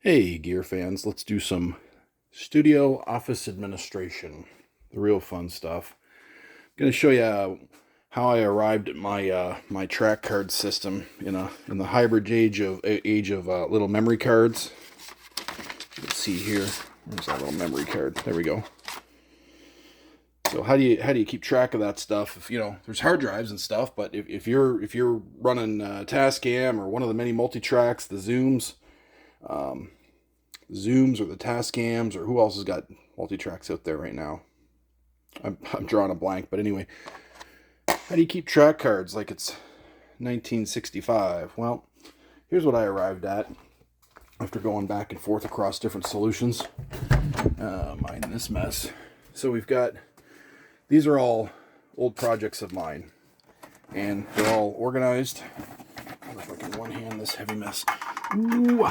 Hey, gear fans, let's do some studio office administration, the real fun stuff. I'm going to show you how I arrived at my track card system in the hybrid age of little memory cards. Let's see here. Where's that little memory card? There we go. So how do you keep track of that stuff? If there's hard drives and stuff, but if you're running Tascam or one of the many multi-tracks, the Zooms or the Tascams, or who else has got multi-tracks out there right now? I'm drawing a blank, but anyway, how do you keep track cards like it's 1965? Well, here's what I arrived at after going back and forth across different solutions. Mind this mess. So these are all old projects of mine, and they're all organized. I don't know if I can one-hand this heavy mess. Ooh.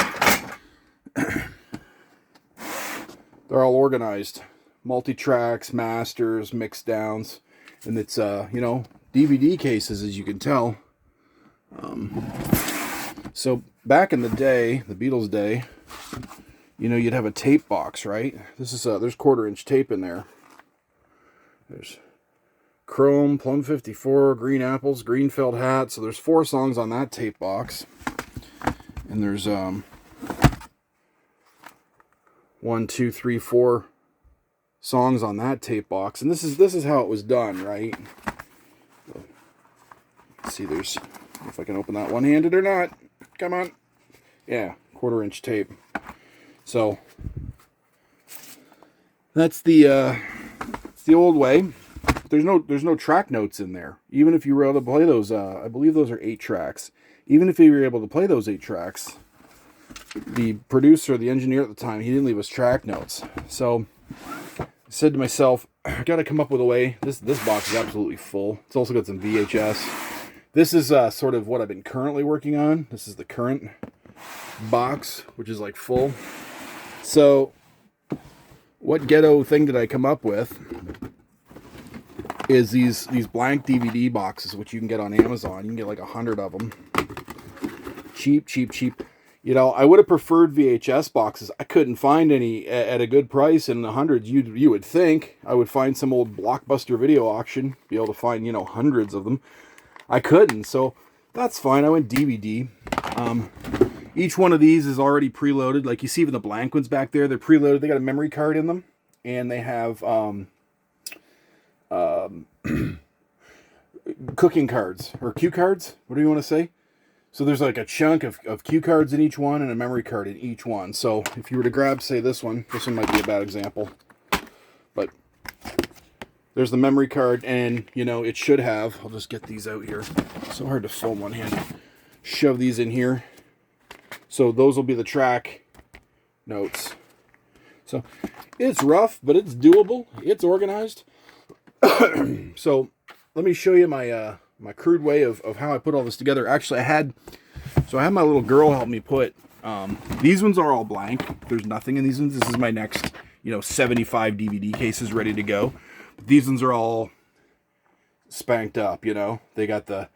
They're all organized, multi-tracks, masters, mix downs, and it's DVD cases, as you can tell. So back in the day, the Beatles' day, you'd have a tape box, right? There's 1/4-inch tape in there. There's Chrome, Plum 54, Green Apples, Green Felt Hat. So there's 4 songs on that tape box, and there's 1, 2, 3, 4 songs on that tape box, and this is how it was done, right? Let's see, if I can open that one-handed or not. Come on, yeah, 1/4-inch tape. So that's the old way. There's no track notes in there. Even if you were able to play those, I believe those are 8 tracks. Even if you were able to play those 8 tracks, the producer, the engineer at the time, he didn't leave us track notes. So I said to myself, I got to come up with a way. This box is absolutely full. It's also got some VHS. This is sort of what I've been currently working on. This is the current box, which is like full. So what ghetto thing did I come up with is these blank DVD boxes, which you can get on Amazon. You can get like 100 of them. Cheap. I would have preferred VHS boxes. I couldn't find any at a good price in the hundreds. You would think I would find some old Blockbuster video auction, be able to find, hundreds of them. I couldn't, so that's fine. I went DVD. Each one of these is already preloaded. Like you see with the blank ones back there, they're preloaded. They got a memory card in them, and they have cooking cards, or cue cards. What do you want to say? So there's like a chunk of cue cards in each one and a memory card in each one. So if you were to grab, say, this one might be a bad example. But there's the memory card, and, it should have, I'll just get these out here. It's so hard to film one hand. Shove these in here. So those will be the track notes. So it's rough, but it's doable. It's organized. So let me show you my crude way of how I put all this together. Actually, I had my little girl help me put, these ones are all blank. There's nothing in these ones. This is my next, 75 DVD cases ready to go. But these ones are all spanked up, They got the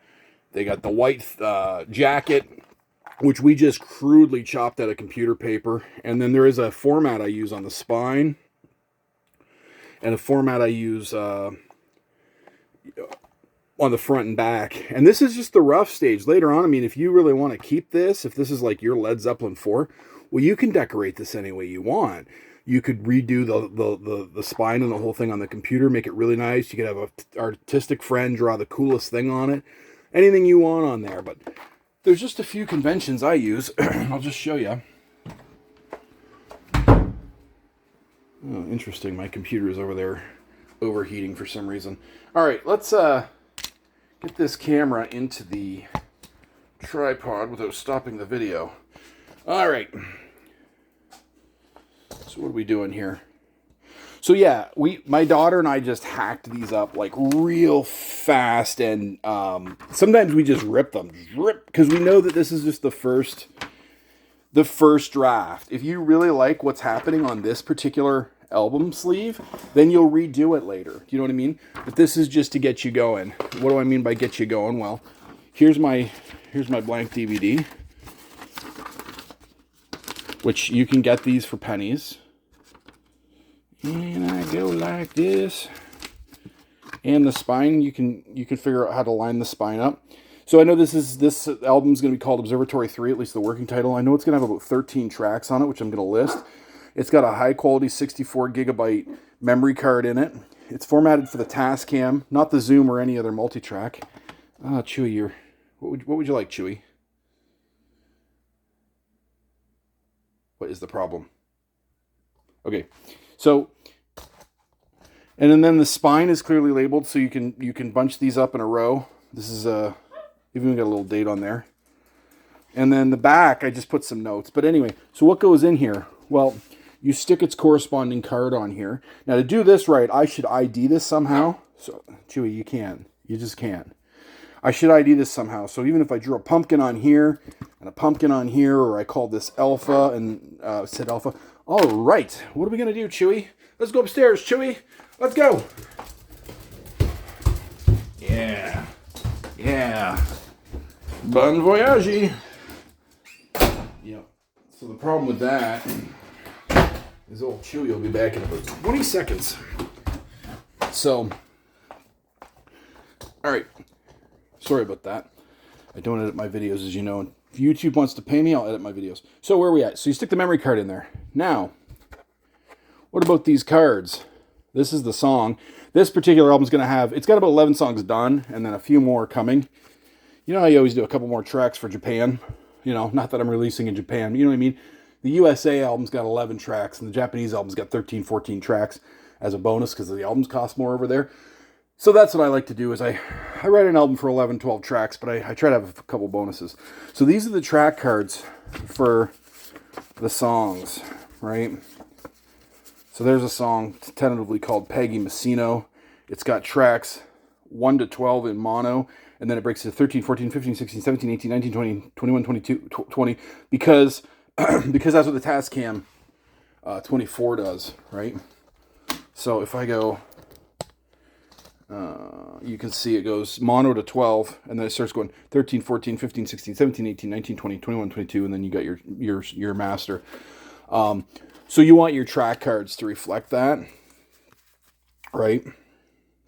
white jacket, which we just crudely chopped out of computer paper. And then there is a format I use on the spine, and a format I use on the front and back. And this is just the rough stage. Later on, if you really want to keep this, if this is like your Led Zeppelin 4, well, you can decorate this any way you want. You could redo the spine and the whole thing on the computer, make it really nice. You could have an artistic friend draw the coolest thing on it. Anything you want on there. But there's just a few conventions I use. I'll just show you. Oh, interesting. My computer is over there overheating for some reason. All right, let's get this camera into the tripod without stopping the video. All right. So what are we doing here? So yeah, my daughter and I just hacked these up like real fast, and sometimes we just rip them, because we know that this is just the first draft. If you really like what's happening on this particular album sleeve, then you'll redo it later. Do you know what I mean? But this is just to get you going. What do I mean by get you going? Well, here's my blank DVD. which you can get these for pennies. And I go like this. And the spine, you can figure out how to line the spine up. So I know this album's going to be called Observatory 3, at least the working title. I know it's going to have about 13 tracks on it, which I'm going to list. It's got a high quality 64 gigabyte memory card in it. It's formatted for the Tascam, not the Zoom or any other multi-track. Chewy, what would you like, Chewy? What is the problem? Okay, so, and then the spine is clearly labeled, so you can bunch these up in a row. This is even got a little date on there. And then the back, I just put some notes. But anyway, so what goes in here? Well, you stick its corresponding card on here. Now to do this right, I should ID this somehow. So, Chewy, you can. You just can. I should ID this somehow. So even if I drew a pumpkin on here and a pumpkin on here, or I called this alpha and said alpha. All right, what are we gonna do, Chewy? Let's go upstairs, Chewy. Let's go. Yeah. Yeah. Bon voyage. Yep. So the problem with that is old Chewy will be back in about 20 seconds. So, all right. Sorry about that. I don't edit my videos, as you know. If YouTube wants to pay me, I'll edit my videos. So where are we at? So you stick the memory card in there. Now, what about these cards? This is the song. This particular album's going to have, it's got about 11 songs done, and then a few more coming. You know how you always do a couple more tracks for Japan? You know, not that I'm releasing in Japan. You know what I mean? The USA album's got 11 tracks, and the Japanese album's got 13, 14 tracks as a bonus because the albums cost more over there. So that's what I like to do is I write an album for 11, 12 tracks, but I try to have a couple bonuses. So these are the track cards for the songs, right? So there's a song tentatively called Peggy Messino. It's got tracks 1 to 12 in mono, and then it breaks to 13, 14, 15, 16, 17, 18, 19, 20, 21, 22, 20, because because that's what the Tascam 24 does, right? So if I go, you can see it goes mono to 12, and then it starts going 13, 14, 15, 16, 17, 18, 19, 20, 21, 22, and then you got your master. So you want your track cards to reflect that, right?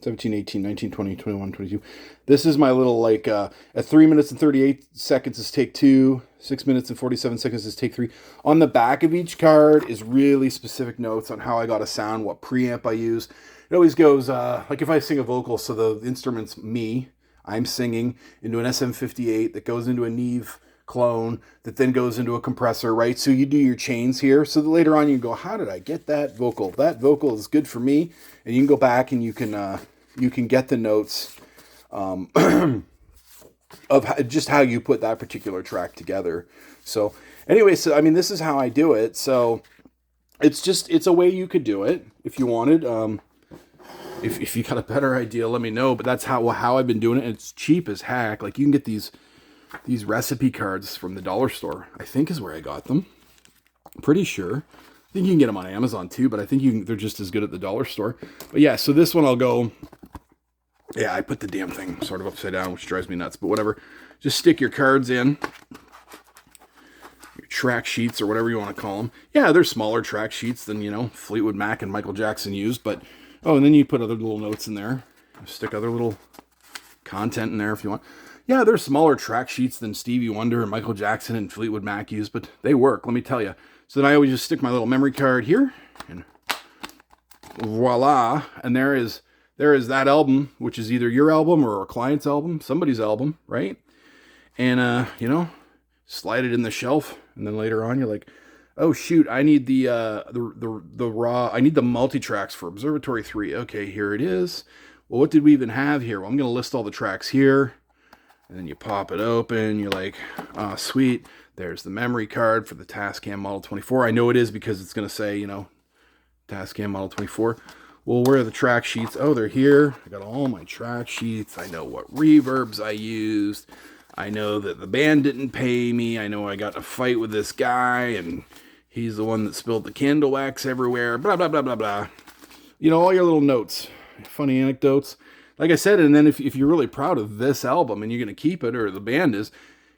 17, 18, 19, 20, 21, 22. This is my little, like, at 3 minutes and 38 seconds is take 2, 6 minutes and 47 seconds is take 3. On the back of each card is really specific notes on how I got to sound, what preamp I use. It always goes, like if I sing a vocal, so the instrument's me, I'm singing into an SM58 that goes into a Neve clone that then goes into a compressor, right? So you do your chains here so that later on you go, how did I get that vocal? That vocal is good for me. And you can go back and you can get the notes of just how you put that particular track together. So anyway, so I mean, this is how I do it. So it's a way you could do it if you wanted. If you got a better idea, let me know. But that's how I've been doing it. And it's cheap as heck. Like you can get these recipe cards from the dollar store, I think is where I got them. I'm pretty sure. I think you can get them on Amazon too, but I think they're just as good at the dollar store. But yeah, so this one I'll go, yeah, I put the damn thing sort of upside down, which drives me nuts, but whatever. Just stick your cards in, your track sheets or whatever you want to call them. Yeah, they're smaller track sheets than, Fleetwood Mac and Michael Jackson used, but, oh, and then you put other little notes in there. Stick other little content in there if you want. Yeah, they're smaller track sheets than Stevie Wonder and Michael Jackson and Fleetwood Mac used, but they work, let me tell you. So then I always just stick my little memory card here, and voila, and there is that album, which is either your album or a client's album, somebody's album, right? And, slide it in the shelf, and then later on you're like, oh shoot, I need the raw, I need the multi-tracks for Observatory 3. Okay, here it is. Well, what did we even have here? Well, I'm going to list all the tracks here. And then you pop it open, you're like, oh, sweet. There's the memory card for the Tascam Model 24. I know it is because it's going to say, Tascam Model 24. Well, where are the track sheets? Oh, they're here. I got all my track sheets. I know what reverbs I used. I know that the band didn't pay me. I know I got in a fight with this guy, and he's the one that spilled the candle wax everywhere. Blah, blah, blah, blah, blah. All your little notes, funny anecdotes. Like I said, and then if you're really proud of this album and you're going to keep it, or the band is,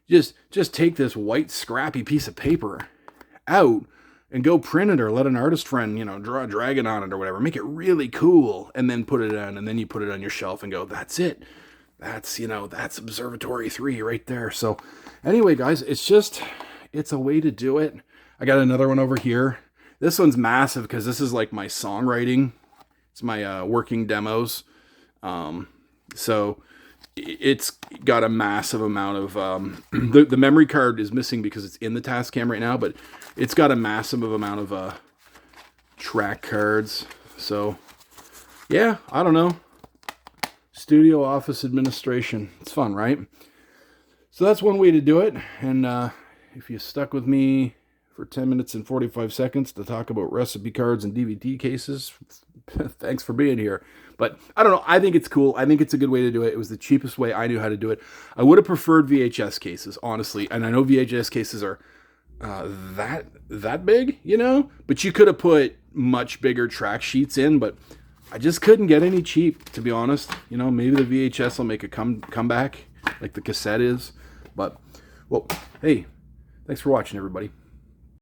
just take this white scrappy piece of paper out and go print it or let an artist friend, draw a dragon on it or whatever. Make it really cool and then put it on, and then you put it on your shelf and go, that's it. That's, that's Observatory 3 right there. So anyway, guys, it's a way to do it. I got another one over here. This one's massive because this is like my songwriting. It's my working demos. So it's got a massive amount of, the memory card is missing because it's in the Tascam right now, but it's got a massive amount of track cards. So yeah, I don't know. Studio office administration. It's fun, right? So that's one way to do it. And if you stuck with me for 10 minutes and 45 seconds to talk about recipe cards and DVD cases, thanks for being here. But I don't know. I think it's cool. I think it's a good way to do it. It was the cheapest way I knew how to do it. I would have preferred VHS cases, honestly. And I know VHS cases are that big, but you could have put much bigger track sheets in, but I just couldn't get any cheap, to be honest. Maybe the VHS will make a comeback like the cassette is. But, well, hey, thanks for watching, everybody.